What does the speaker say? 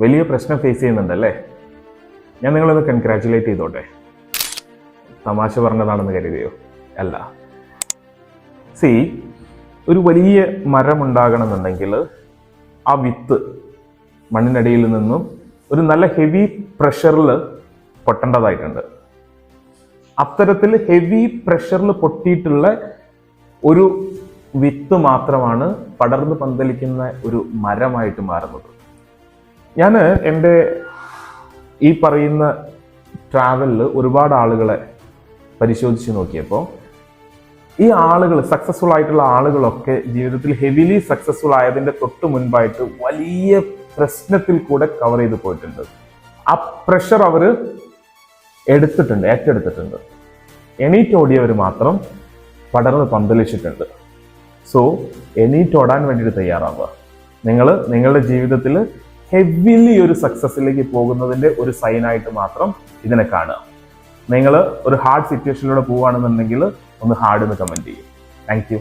വലിയ പ്രശ്നം ഫേസ് ചെയ്യുന്നുണ്ടല്ലേ? ഞാൻ നിങ്ങളൊന്ന് കൺഗ്രാറ്റുലേറ്റ് ചെയ്തോട്ടെ. തമാശ പറഞ്ഞതാണെന്ന് കരുതിയോ? അല്ല. ഒരു വലിയ മരം ഉണ്ടാകണമെന്നുണ്ടെങ്കിൽ ആ വിത്ത് മണ്ണിനടിയിൽ നിന്നും ഒരു നല്ല ഹെവി പ്രഷറിൽ പൊട്ടേണ്ടതായിട്ടുണ്ട്. അത്തരത്തിൽ ഹെവി പ്രഷറിൽ പൊട്ടിയിട്ടുള്ള ഒരു വിത്ത് മാത്രമാണ് പടർന്ന് പന്തലിക്കുന്ന ഒരു മരമായിട്ട് മാറുന്നത്. ഞാൻ എൻ്റെ ഈ പറയുന്ന ട്രാവലിൽ ഒരുപാട് ആളുകളെ പരിശോധിച്ച് നോക്കിയപ്പോൾ ഈ ആളുകൾ, സക്സസ്ഫുൾ ആയിട്ടുള്ള ആളുകളൊക്കെ ജീവിതത്തിൽ ഹെവിലി സക്സസ്ഫുൾ ആയതിൻ്റെ തൊട്ട് മുൻപായിട്ട് വലിയ പ്രശ്നത്തിൽ കൂടെ കവർ ചെയ്ത് പോയിട്ടുണ്ട്. ആ പ്രഷർ അവർ ഏറ്റെടുത്തിട്ടുണ്ട്. എണീറ്റോടിയവർ മാത്രം പടർന്ന് പന്തലിച്ചിട്ടുണ്ട്. എണീറ്റോടാൻ വേണ്ടിയിട്ട് തയ്യാറാവുക. നിങ്ങൾ നിങ്ങളുടെ ജീവിതത്തിൽ ഹെവിലി ഒരു സക്സസ്സിലേക്ക് പോകുന്നതിൻ്റെ ഒരു സൈനായിട്ട് മാത്രം ഇതിനെ കാണുക. നിങ്ങൾ ഒരു ഹാർഡ് സിറ്റുവേഷനിലൂടെ പോവുകയാണെന്നുണ്ടെങ്കിൽ ഒന്ന് ഹാർഡ് എന്ന് കമൻറ്റ് ചെയ്യും. Thank you.